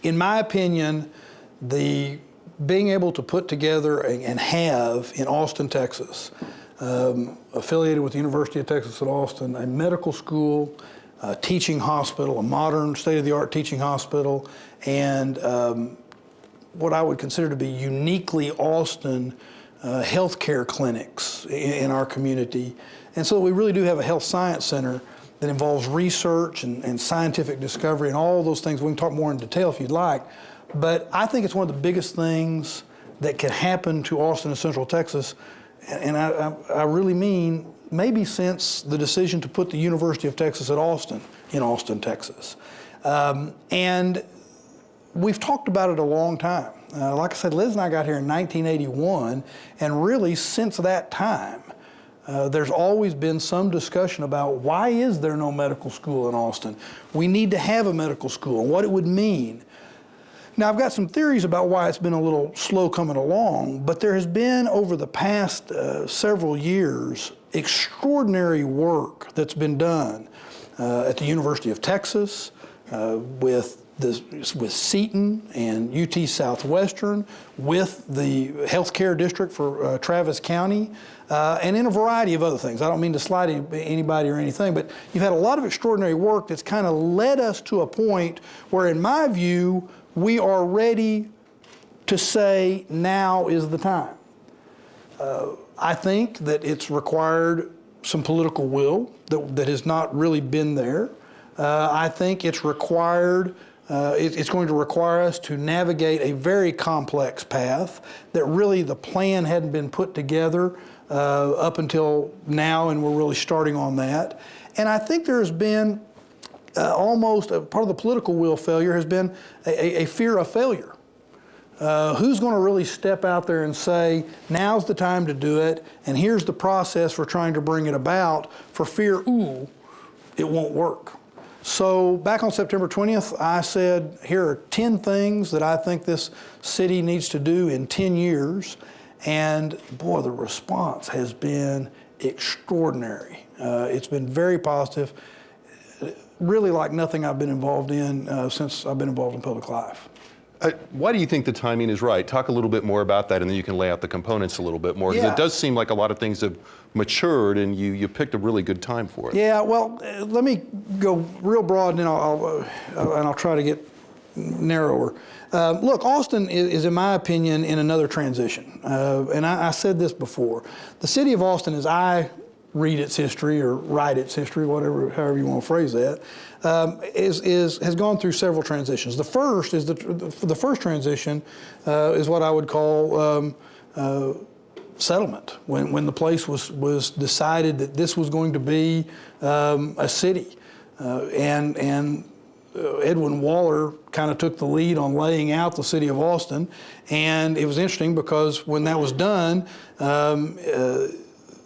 in my opinion, the being able to put together and have in Austin, Texas, affiliated with the University of Texas at Austin, a medical school, a teaching hospital, a modern state-of-the-art teaching hospital, and what I would consider to be uniquely Austin healthcare clinics in our community. And so we really do have a health science center that involves research and scientific discovery and all those things. We can talk more in detail if you'd like. But I think it's one of the biggest things that can happen to Austin and Central Texas. And I really mean maybe since the decision to put the University of Texas at Austin in Austin, Texas. And we've talked about it a long time. Like I said, Liz and I got here in 1981, and really since that time, there's always been some discussion about why is there no medical school in Austin? We need to have a medical school and what it would mean. Now, I've got some theories about why it's been a little slow coming along, but there has been, over the past several years, extraordinary work that's been done at the University of Texas, with Seton and UT Southwestern, with the healthcare district for Travis County, and in a variety of other things. I don't mean to slight anybody or anything, but you've had a lot of extraordinary work that's kind of led us to a point where, in my view, we are ready to say now is the time. I think that it's required some political will that has not really been there. I think it's required, it's going to require us to navigate a very complex path that really the plan hadn't been put together up until now, and we're really starting on that. And I think there's been almost a part of the political will failure has been a fear of failure. Who's going to really step out there and say, now's the time to do it, and here's the process for trying to bring it about, for fear, ooh, it won't work. So back on September 20th, I said, here are 10 things that I think this city needs to do in 10 years. And boy, the response has been extraordinary. It's been very positive, really like nothing I've been involved in since I've been involved in public life. Why do you think the timing is right? Talk a little bit more about that, and then you can lay out the components a little bit more. Because it does seem like a lot of things have matured, and you picked a really good time for it. Yeah, well, let me go real broad, and then I'll try to get narrower. Look, Austin is, in my opinion, in another transition. And I said this before. The city of Austin, as I read its history or write its history, however you want to phrase that, has gone through several transitions. The first is the first transition is what I would call settlement. When the place was decided that this was going to be a city, and Edwin Waller kind of took the lead on laying out the city of Austin, and it was interesting because when that was done,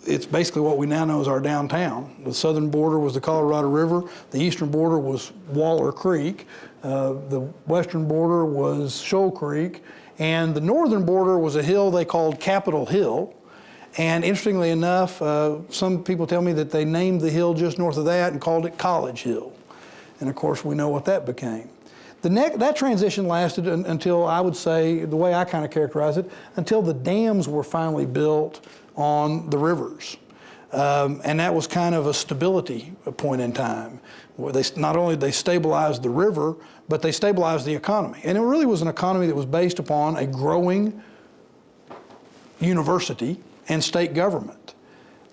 it's basically what we now know as our downtown. The southern border was the Colorado River, the eastern border was Waller Creek, the western border was Shoal Creek, and the northern border was a hill they called Capitol Hill. And interestingly enough, some people tell me that they named the hill just north of that and called it College Hill. And of course, we know what that became. That transition lasted until, I would say, the way I kind of characterize it, until the dams were finally built on the rivers. And that was kind of a stability point in time, where not only they stabilized the river, but they stabilized the economy. And it really was an economy that was based upon a growing university and state government.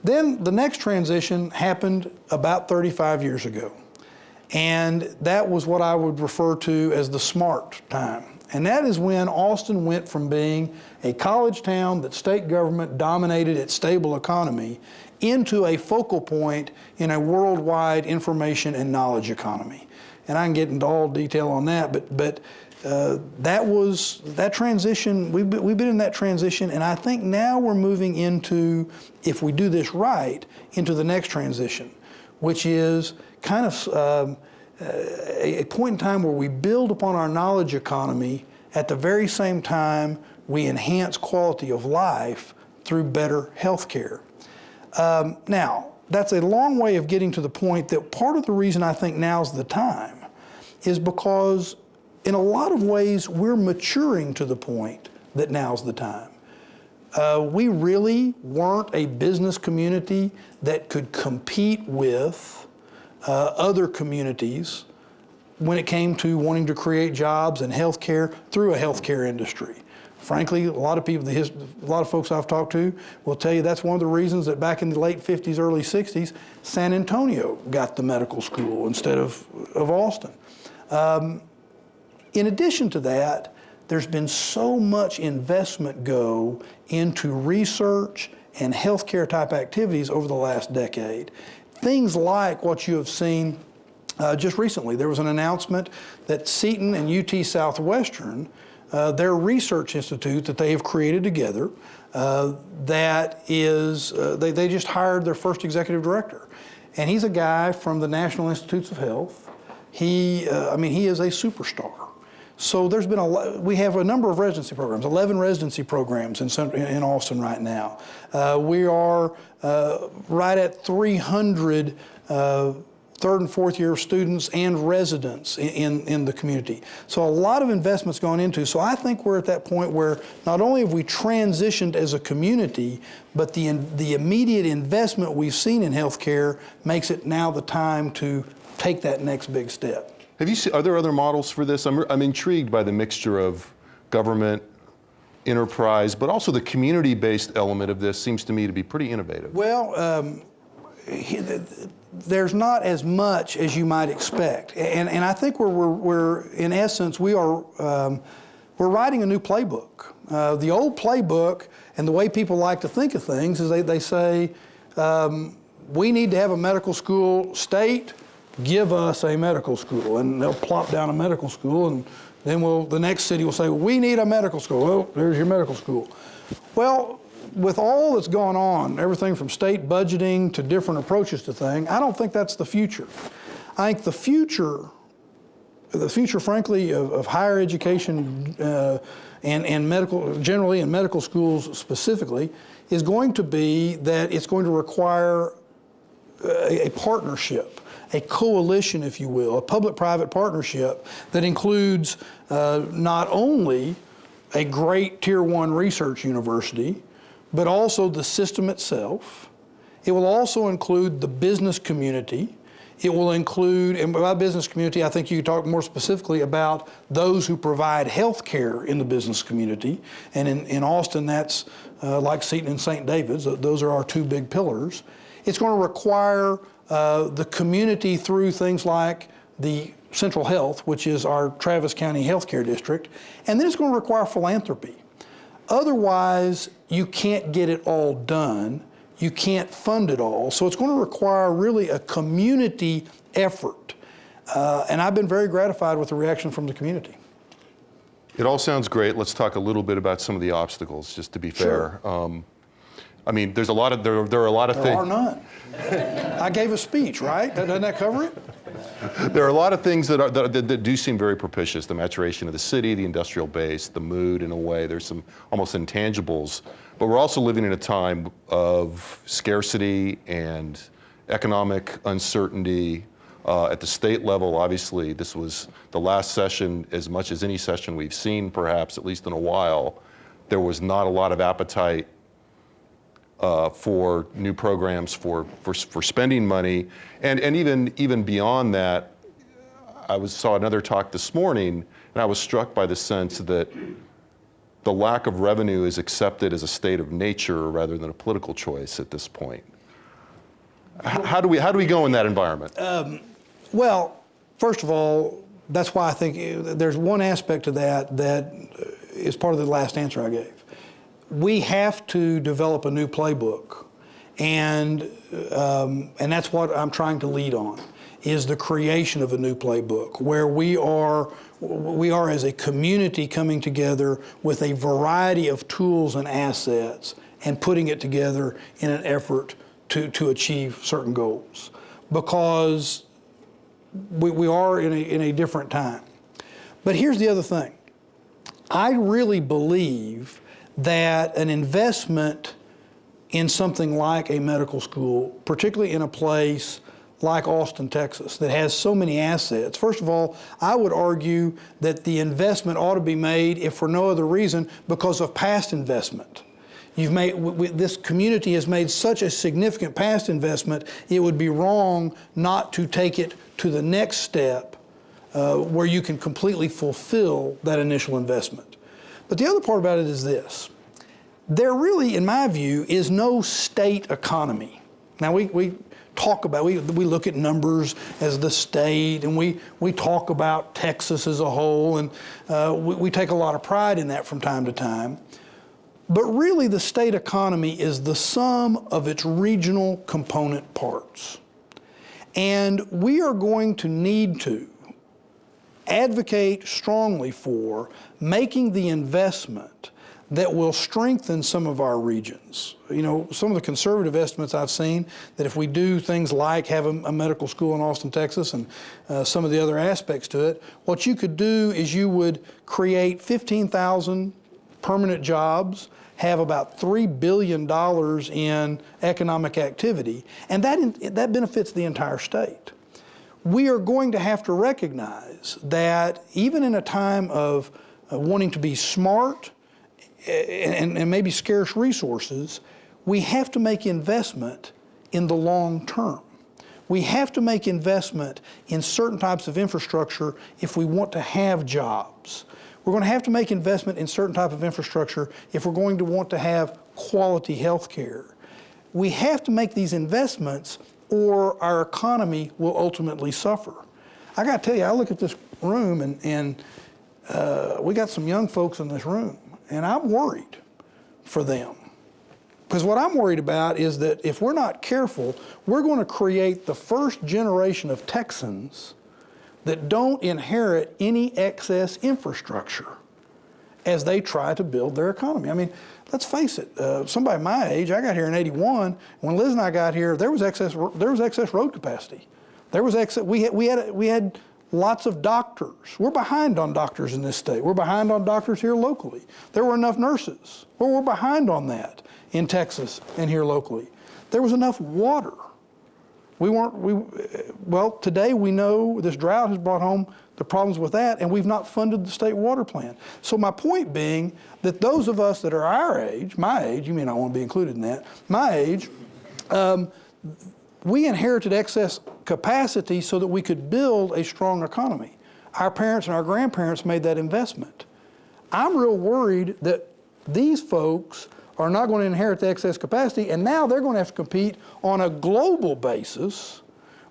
Then the next transition happened about 35 years ago. And that was what I would refer to as the SMART time. And that is when Austin went from being a college town that state government dominated its stable economy into a focal point in a worldwide information and knowledge economy. And I can get into all detail on that, but that transition, we've been in that transition, and I think now we're moving into, if we do this right, into the next transition, which is kind of a point in time where we build upon our knowledge economy at the very same time we enhance quality of life through better health care. Now, that's a long way of getting to the point that part of the reason I think now's the time is because in a lot of ways, we're maturing to the point that now's the time. We really weren't a business community that could compete with other communities when it came to wanting to create jobs and healthcare through a healthcare industry. Frankly, a lot of folks I've talked to will tell you that's one of the reasons that back in the late 50s, early 60s, San Antonio got the medical school instead of Austin. In addition to that, there's been so much investment go into research and healthcare type activities over the last decade. Things like what you have seen just recently. There was an announcement that Seton and UT Southwestern, their research institute that they have created together, that is, they just hired their first executive director. And he's a guy from the National Institutes of Health. He is a superstar. So there's been we have a number of residency programs, 11 residency programs in Austin right now. We are right at 300 third and fourth year students and residents in the community. So a lot of investment's gone into. So I think we're at that point where not only have we transitioned as a community, but the immediate investment we've seen in healthcare makes it now the time to take that next big step. Are there other models for this? I'm intrigued by the mixture of government, enterprise, but also the community-based element of this seems to me to be pretty innovative. Well, there's not as much as you might expect, and I think we're in essence we're writing a new playbook. The old playbook and the way people like to think of things is they say we need to have a medical school. State, give us a medical school, and they'll plop down a medical school, and then the next city will say, we need a medical school. Well, there's your medical school. Well, with all that's gone on, everything from state budgeting to different approaches to things, I don't think that's the future. I think the future, frankly, of higher education and medical, generally, and medical schools specifically, is going to be that it's going to require a partnership, a coalition, if you will, a public-private partnership that includes not only a great Tier 1 research university, but also the system itself. It will also include the business community. It will include, and by business community, I think you could talk more specifically about those who provide health care in the business community. And in Austin, that's like Seton and St. David's. Those are our two big pillars. It's going to require the community through things like the Central Health, which is our Travis County Healthcare District. And then it's going to require philanthropy. Otherwise, you can't get it all done. You can't fund it all. So it's going to require really a community effort. And I've been very gratified with the reaction from the community. It all sounds great. Let's talk a little bit about some of the obstacles, just to be fair. Sure. I mean, there are a lot of things. There are none. I gave a speech, right? Doesn't that cover it? There are a lot of things that do seem very propitious. The maturation of the city, the industrial base, the mood in a way. There's some almost intangibles. But we're also living in a time of scarcity and economic uncertainty. At the state level, obviously, this was the last session, as much as any session we've seen, perhaps, at least in a while. There was not a lot of appetite for new programs, for spending money, and even beyond that, I saw another talk this morning, and I was struck by the sense that the lack of revenue is accepted as a state of nature rather than a political choice at this point. How do we go in that environment? Well, first of all, that's why I think there's one aspect to that is part of the last answer I gave. We have to develop a new playbook, and that's what I'm trying to lead on, is the creation of a new playbook where we are as a community coming together with a variety of tools and assets and putting it together in an effort to achieve certain goals, because we are in a different time. But here's the other thing. I really believe that an investment in something like a medical school, particularly in a place like Austin, Texas, that has so many assets, first of all, I would argue that the investment ought to be made, if for no other reason, because of past investment. This community has made such a significant past investment, it would be wrong not to take it to the next step where you can completely fulfill that initial investment. But the other part about it is this. There really, in my view, is no state economy. Now, we talk about, we look at numbers as the state, and we talk about Texas as a whole, and we take a lot of pride in that from time to time. But really, the state economy is the sum of its regional component parts. And we are going to need to advocate strongly for making the investment that will strengthen some of our regions. You know, some of the conservative estimates I've seen that if we do things like have a medical school in Austin, Texas, and some of the other aspects to it, what you could do is you would create 15,000 permanent jobs, have about $3 billion in economic activity, and that benefits the entire state. We are going to have to recognize that even in a time of wanting to be smart and maybe scarce resources, we have to make investment in the long term. We have to make investment in certain types of infrastructure if we want to have jobs. We're going to have to make investment in certain type of infrastructure if we're going to want to have quality health care. We have to make these investments or our economy will ultimately suffer. I got to tell you, I look at this room and we got some young folks in this room, and I'm worried for them. Because what I'm worried about is that if we're not careful, we're going to create the first generation of Texans that don't inherit any excess infrastructure as they try to build their economy. I mean, let's face it, somebody my age, I got here in '81, when Liz and I got here, there was excess road capacity. There was excess, we had lots of doctors. We're behind on doctors in this state. We're behind on doctors here locally. There were enough nurses. Well, we're behind on that in Texas and here locally. There was enough water. Well, today we know this drought has brought home the problems with that, and we've not funded the state water plan. So my point being that those of us that are our age, my age, you may not want to be included in that, my age, we inherited excess capacity so that we could build a strong economy. Our parents and our grandparents made that investment. I'm real worried that these folks are not going to inherit the excess capacity, and now they're going to have to compete on a global basis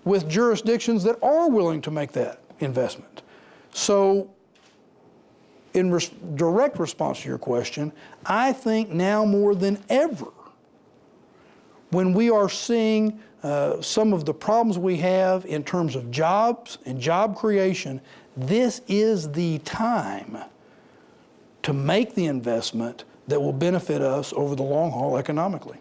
with jurisdictions that are willing to make that investment. So, in direct response to your question, I think now more than ever, when we are seeing some of the problems we have in terms of jobs and job creation, this is the time to make the investment that will benefit us over the long haul economically.